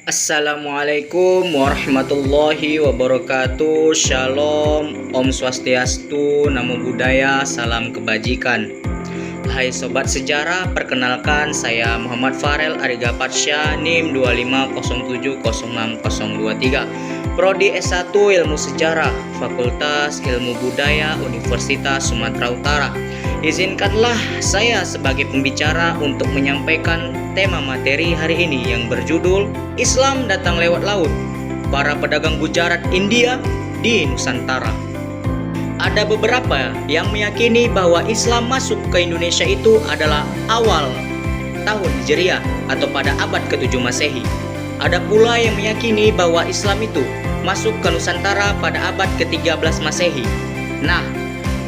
Assalamualaikum warahmatullahi wabarakatuh. Shalom, Om Swastiastu, Namo Buddhaya, salam kebajikan. Hai Sobat Sejarah, perkenalkan saya Muhammad Farel Ariga Patsya, NIM 2507060023, Prodi S1 Ilmu Sejarah, Fakultas Ilmu Budaya, Universitas Sumatera Utara. Izinkanlah saya sebagai pembicara untuk menyampaikan tema materi hari ini yang berjudul Islam datang lewat laut, para pedagang Gujarat India di Nusantara. Ada beberapa yang meyakini bahwa Islam masuk ke Indonesia itu adalah awal tahun Hijriah atau pada abad ke-7 Masehi. Ada pula yang meyakini bahwa Islam itu masuk ke Nusantara pada abad ke-13 Masehi. Nah,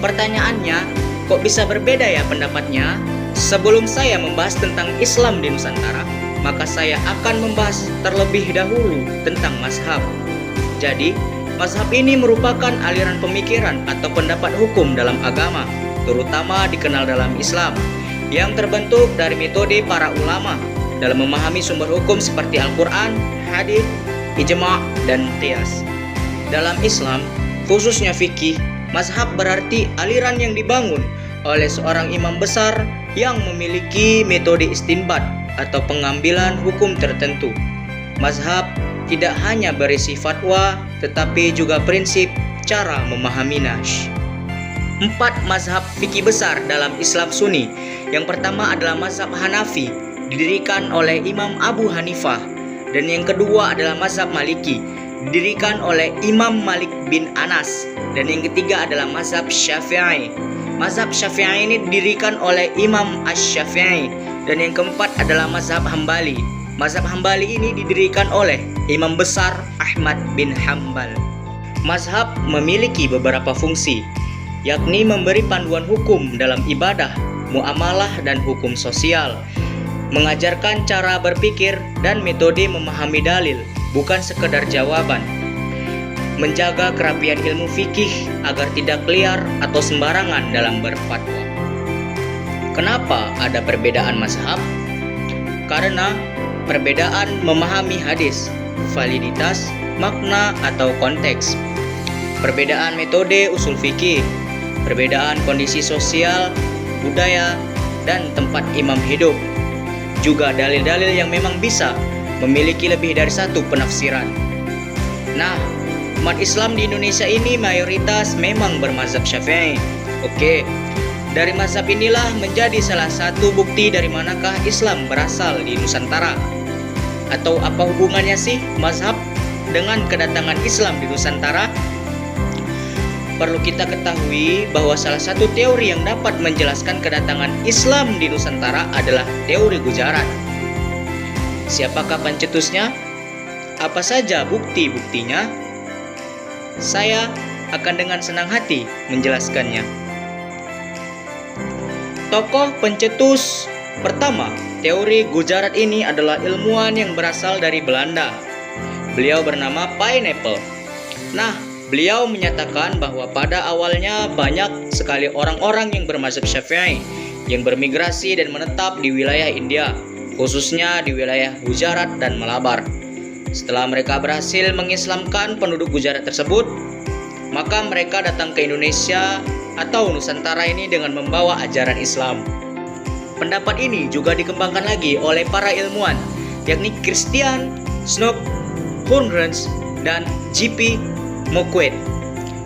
pertanyaannya, kok bisa berbeda ya pendapatnya? Sebelum saya membahas tentang Islam di Nusantara, maka saya akan membahas terlebih dahulu tentang mazhab. Jadi, mazhab ini merupakan aliran pemikiran atau pendapat hukum dalam agama, terutama dikenal dalam Islam, yang terbentuk dari metode para ulama dalam memahami sumber hukum seperti Al-Quran, hadits, ijma', dan qiyas. Dalam Islam, khususnya fikih, mazhab berarti aliran yang dibangun oleh seorang imam besar yang memiliki metode istinbat atau pengambilan hukum tertentu. Mazhab tidak hanya berisi fatwa, tetapi juga prinsip cara memahami nas. 4 mazhab fikih besar dalam Islam Sunni. Yang pertama adalah mazhab Hanafi, didirikan oleh Imam Abu Hanifah. Dan yang kedua adalah mazhab Maliki, didirikan oleh Imam Malik bin Anas. Dan yang ketiga adalah mazhab Syafi'i. Mazhab Syafi'i ini didirikan oleh Imam Asy-Syafi'i. Dan yang keempat adalah mazhab Hambali. Mazhab Hambali ini didirikan oleh Imam besar Ahmad bin Hambal. Mazhab memiliki beberapa fungsi, yakni memberi panduan hukum dalam ibadah, muamalah, dan hukum sosial, mengajarkan cara berpikir dan metode memahami dalil, bukan sekedar jawaban, menjaga kerapian ilmu fikih agar tidak liar atau sembarangan dalam berfatwa. Kenapa ada perbedaan mazhab? Karena perbedaan memahami hadis, validitas, makna atau konteks, perbedaan metode usul fikih, perbedaan kondisi sosial, budaya, dan tempat imam hidup, juga dalil-dalil yang memang bisa memiliki lebih dari satu penafsiran. Nah, umat Islam di Indonesia ini mayoritas memang bermazhab Syafi'i. Oke, dari mazhab inilah menjadi salah satu bukti dari manakah Islam berasal di Nusantara. Atau apa hubungannya sih mazhab dengan kedatangan Islam di Nusantara? Perlu kita ketahui bahwa salah satu teori yang dapat menjelaskan kedatangan Islam di Nusantara adalah teori Gujarat. Siapakah pencetusnya? Apa saja bukti-buktinya? Saya akan dengan senang hati menjelaskannya. Tokoh pencetus pertama teori Gujarat ini adalah ilmuwan yang berasal dari Belanda. Beliau bernama Pineapple. Nah, beliau menyatakan bahwa pada awalnya banyak sekali orang-orang yang bermazhab Syafi'i yang bermigrasi dan menetap di wilayah India, khususnya di wilayah Gujarat dan Malabar. Setelah mereka berhasil mengislamkan penduduk Gujarat tersebut, maka mereka datang ke Indonesia atau Nusantara ini dengan membawa ajaran Islam. Pendapat ini juga dikembangkan lagi oleh para ilmuwan, yakni Christian Snook, Hundrens, dan J.P. Moquet.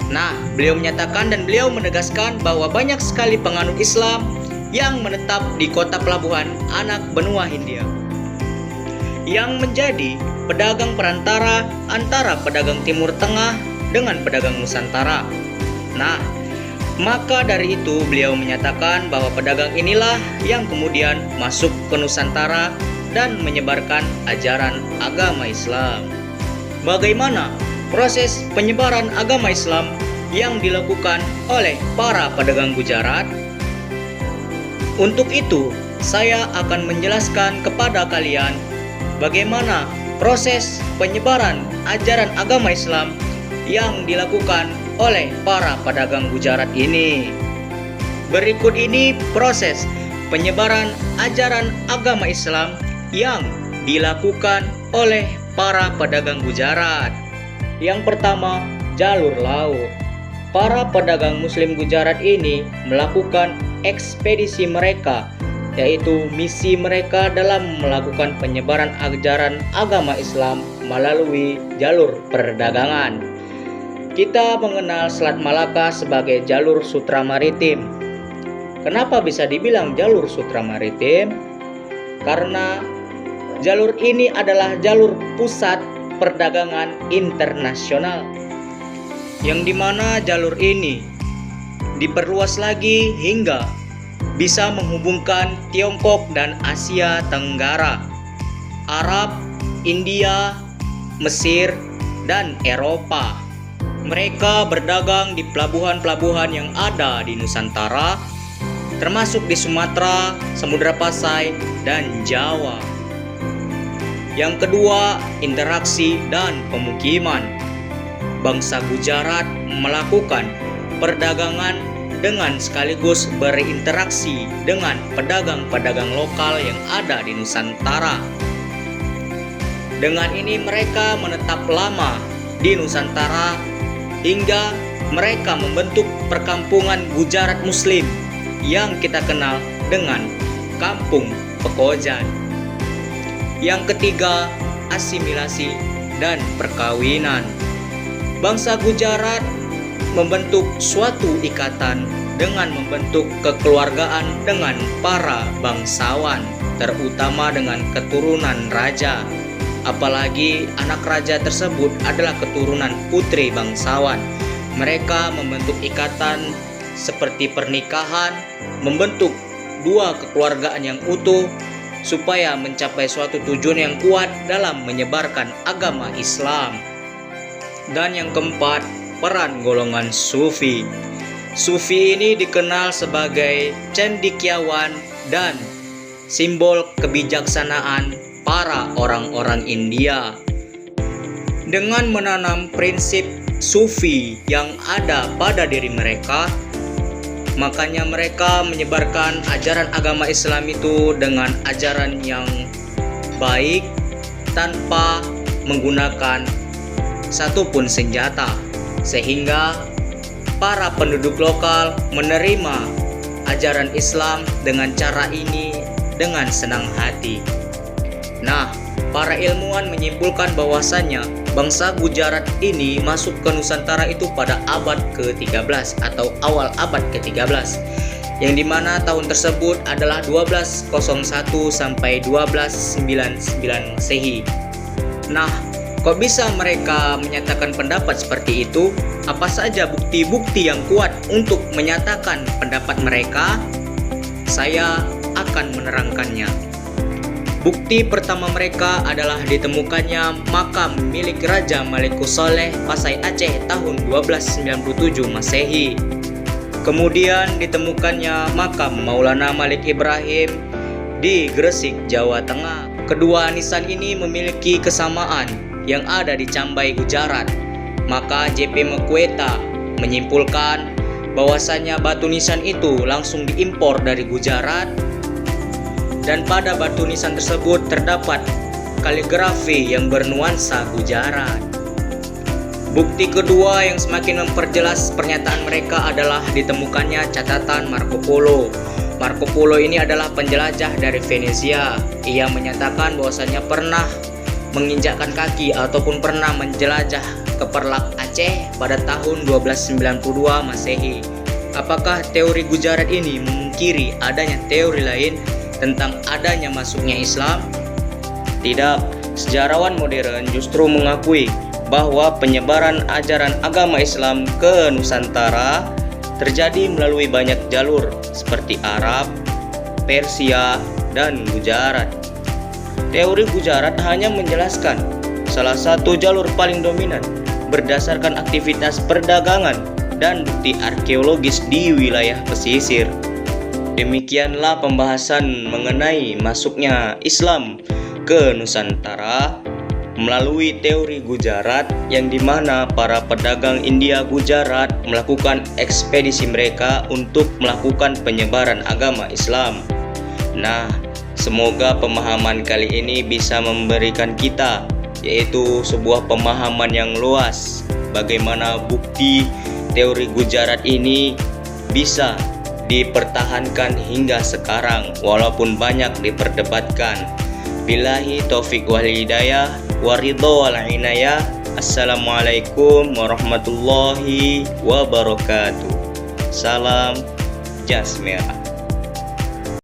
Nah, beliau menyatakan dan beliau menegaskan bahwa banyak sekali penganut Islam yang menetap di kota pelabuhan anak benua Hindia, yang menjadi pedagang perantara antara pedagang Timur Tengah dengan pedagang Nusantara. Nah, maka dari itu beliau menyatakan bahwa pedagang inilah yang kemudian masuk ke Nusantara dan menyebarkan ajaran agama Islam. Bagaimana proses penyebaran agama Islam yang dilakukan oleh para pedagang Gujarat? Untuk itu, saya akan menjelaskan kepada kalian bagaimana proses penyebaran ajaran agama Islam yang dilakukan oleh para pedagang Gujarat ini. Berikut ini proses penyebaran ajaran agama Islam yang dilakukan oleh para pedagang Gujarat. Yang pertama, jalur laut. Para pedagang Muslim Gujarat ini melakukan ekspedisi mereka, yaitu misi mereka dalam melakukan penyebaran ajaran agama Islam melalui jalur perdagangan. Kita mengenal Selat Malaka sebagai jalur sutra maritim. Kenapa bisa dibilang jalur sutra maritim? Karena jalur ini adalah jalur pusat perdagangan internasional, yang dimana jalur ini diperluas lagi hingga bisa menghubungkan Tiongkok dan Asia Tenggara, Arab, India, Mesir, dan Eropa. Mereka berdagang di pelabuhan-pelabuhan yang ada di Nusantara, termasuk di Sumatera, Samudra Pasai, dan Jawa. Yang kedua, interaksi dan pemukiman. Bangsa Gujarat melakukan perdagangan dengan sekaligus berinteraksi dengan pedagang-pedagang lokal yang ada di Nusantara. Dengan ini mereka menetap lama di Nusantara hingga mereka membentuk perkampungan Gujarat Muslim yang kita kenal dengan Kampung Pekojan. Yang ketiga, asimilasi dan perkawinan. Bangsa Gujarat membentuk suatu ikatan dengan membentuk kekeluargaan dengan para bangsawan, terutama dengan keturunan raja. Apalagi anak raja tersebut adalah keturunan putri bangsawan. Mereka membentuk ikatan seperti pernikahan, membentuk dua kekeluargaan yang utuh supaya mencapai suatu tujuan yang kuat dalam menyebarkan agama Islam. Dan yang keempat, peran golongan Sufi. Sufi ini dikenal sebagai cendekiawan dan simbol kebijaksanaan para orang-orang India. Dengan menanam prinsip Sufi yang ada pada diri mereka, makanya mereka menyebarkan ajaran agama Islam itu dengan ajaran yang baik tanpa menggunakan satupun senjata, sehingga para penduduk lokal menerima ajaran Islam dengan cara ini dengan senang hati. Nah, para ilmuwan menyimpulkan bahwasannya bangsa Gujarat ini masuk ke Nusantara itu pada abad ke-13 atau awal abad ke-13, yang dimana tahun tersebut adalah 1201 sampai 1299 Masehi. Nah, kok bisa mereka menyatakan pendapat seperti itu? Apa saja bukti-bukti yang kuat untuk menyatakan pendapat mereka? Saya akan menerangkannya. Bukti pertama mereka adalah ditemukannya makam milik Raja Malikussoleh Pasai Aceh tahun 1297 Masehi. Kemudian ditemukannya makam Maulana Malik Ibrahim di Gresik, Jawa Tengah. Kedua nisan ini memiliki kesamaan yang ada di Cambai, Gujarat. Maka JP Mekweta menyimpulkan bahwasannya batu nisan itu langsung diimpor dari Gujarat, dan pada batu nisan tersebut terdapat kaligrafi yang bernuansa Gujarat. Bukti kedua yang semakin memperjelas pernyataan mereka adalah ditemukannya catatan Marco Polo. Marco Polo ini adalah penjelajah dari Venesia. Ia menyatakan bahwasannya pernah menginjakkan kaki ataupun pernah menjelajah ke Perlak Aceh pada tahun 1292 Masehi. Apakah teori Gujarat ini memungkiri adanya teori lain tentang adanya masuknya Islam? Tidak, sejarawan modern justru mengakui bahwa penyebaran ajaran agama Islam ke Nusantara terjadi melalui banyak jalur seperti Arab, Persia, dan Gujarat. Teori Gujarat hanya menjelaskan salah satu jalur paling dominan berdasarkan aktivitas perdagangan dan bukti arkeologis di wilayah pesisir. Demikianlah pembahasan mengenai masuknya Islam ke Nusantara melalui teori Gujarat, yang dimana para pedagang India Gujarat melakukan ekspedisi mereka untuk melakukan penyebaran agama Islam. Nah, semoga pemahaman kali ini bisa memberikan kita yaitu sebuah pemahaman yang luas bagaimana bukti teori Gujarat ini bisa dipertahankan hingga sekarang walaupun banyak diperdebatkan. Billahi taufik wal hidayah waridho wal inayah. Assalamualaikum warahmatullahi wabarakatuh. Salam Jas Merah.